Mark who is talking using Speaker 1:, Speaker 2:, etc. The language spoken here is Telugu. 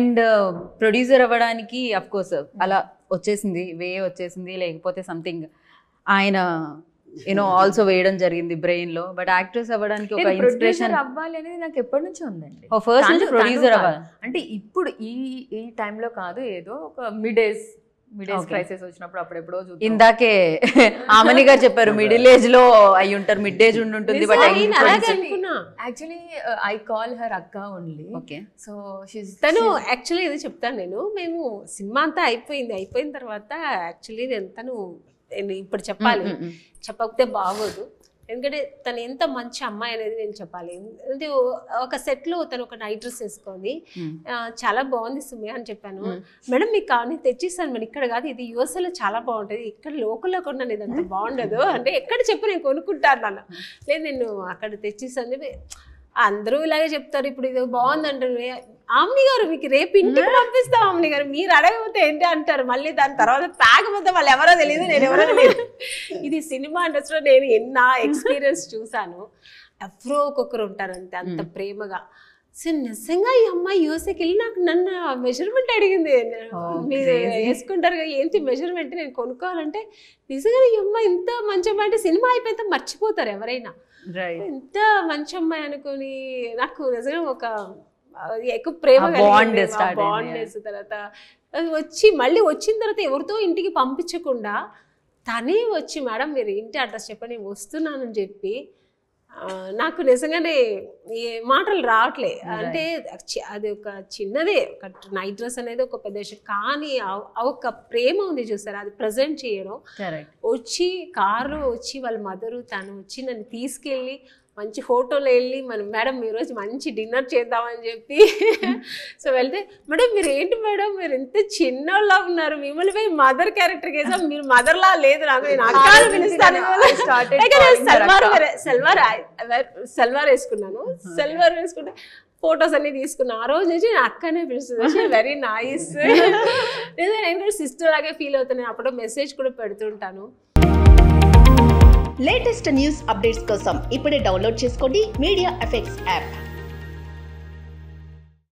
Speaker 1: అండ్ ప్రొడ్యూసర్ అవ్వడానికి అఫ్ కోర్స్ అలా వచ్చేసింది, వచ్చేసింది, లేకపోతే సంథింగ్ ఆయన ఆల్సో వేయడం జరిగింది బ్రెయిన్ లో. బట్ యాక్ట్రెస్ అవ్వడానికి ఒక ఇన్స్పిరేషన్
Speaker 2: అవ్వాలి అనేది నాకు ఎప్పటి నుంచి ఉందండి.
Speaker 1: ఫస్ట్ నుంచి ప్రొడ్యూసర్ అవ్వాలి
Speaker 2: అంటే ఇప్పుడు ఈ టైంలో కాదు, ఏదో ఒక మిడ్ ఏజ్ క్రైసిస్ వచ్చినప్పుడు అప్పుడెప్పుడో
Speaker 1: ఇందాకే ఆమని గారు చెప్పారు మిడిల్ ఏజ్ లో అయి ఉంటారు, మిడ్ ఏజ్ ఉంటుంది. But
Speaker 2: actually I call her అక్క ఓన్లీ.
Speaker 1: ఓకే,
Speaker 3: సో తను యాక్చువల్లీ ఇది చెప్తాను నేను. మేము సినిమా అంతా అయిపోయిన తర్వాత యాక్చువల్లీ తను ఇప్పుడు చెప్పకపోతే బాగోదు, ఎందుకంటే తను ఎంత మంచి అమ్మాయి అనేది నేను చెప్పాలి. అంటే ఒక సెట్లో తను ఒక నైట్ డ్రెస్ వేసుకొని చాలా బాగుంది సుమి అని చెప్పాను. మేడం మీకు కానీ తెచ్చిస్తాను మేడం, ఇక్కడ కాదు ఇది యూఎస్ఏలో చాలా బాగుంటుంది, ఇక్కడ లోకల్లో కొన్నాను ఇది అంత బాగుండదు అంటే ఎక్కడ చెప్పు నేను కొనుక్కుంటాను అన్న. లేదు నేను అక్కడ తెచ్చిస్తాను చెప్పి అందరూ ఇలాగే చెప్తారు. ఇప్పుడు ఇది బాగుంది అంటారు. ఆమ్ని గారు మీకు రేపు ఇంటికి పంపిస్తాం ఆమ్ని గారు, మీరు అడగకపోతే ఏంటి అంటారు. మళ్ళీ దాని తర్వాత తాగకపోతే వాళ్ళు ఎవరో తెలియదు, నేను ఎవరో తెలియదు. ఇది సినిమా ఇండస్ట్రీలో నేను ఎన్నో ఎక్స్పీరియన్స్ చూసాను. ఎవరో ఒక్కొక్కరు ఉంటారు అంతే, అంత ప్రేమగా. సో నిజంగా ఈ అమ్మాయి యూఎస్ఏకి వెళ్ళి నన్ను మెజర్మెంట్ అడిగింది. మీరు వేసుకుంటారు కదా ఏంటి మెజర్మెంట్ నేను కొనుక్కోవాలంటే, నిజంగా ఈ అమ్మాయి ఇంత మంచి అమ్మాయి అంటే సినిమా అయిపోయితే మర్చిపోతారు ఎవరైనా. ఎంత మంచి అమ్మాయి అనుకుని నాకు నిజంగా ఒక ఎక్కువ ప్రేమ బాండ్. తర్వాత మళ్ళీ వచ్చిన తర్వాత ఎవరితో ఇంటికి పంపించకుండా తనే వచ్చి మేడం మీరు ఇంటి అడ్రస్ చెప్పండి నేను వస్తున్నానని చెప్పి, నాకు నిజంగానే మాటలు రావట్లే. అంటే అది ఒక చిన్నదే, ఒక నైట్ డ్రెస్ అనేది ఒక పెద్ద విషయం, కానీ ఒక ప్రేమ ఉంది చూసారా, అది ప్రజెంట్ చేయడం. వచ్చి కారులో వచ్చి వాళ్ళ మదరు తను వచ్చి నన్ను తీసుకెళ్ళి మంచి హోటల్లో వెళ్ళి మేడం ఈరోజు మంచి డిన్నర్ చేద్దామని చెప్పి సో వెళ్తే మేడం మీరు ఏంటి మేడం మీరు ఇంత చిన్నలా ఉన్నారు, మిమ్మల్ని పోయి మదర్ క్యారెక్టర్ వేసాం, మీరు మదర్లా లేదు నాకు, నేను అక్క పిలుస్తాను. సల్వార్ వేసుకున్నాను, సల్వార్ వేసుకుంటే ఫొటోస్ అన్ని తీసుకున్నా. ఆ రోజు నుంచి నేను అక్కనే పిలుస్తుంది, వెరీ నైస్. నేను కూడా సిస్టర్ లాగే ఫీల్ అవుతాను. అప్పుడు మెసేజ్ కూడా పెడుతుంటాను.
Speaker 4: లేటెస్ట్ న్యూస్ అప్డేట్స్ కోసం ఇప్పుడే డౌన్లోడ్ చేసుకోండి మీడియా ఎఫెక్ట్స్ యాప్.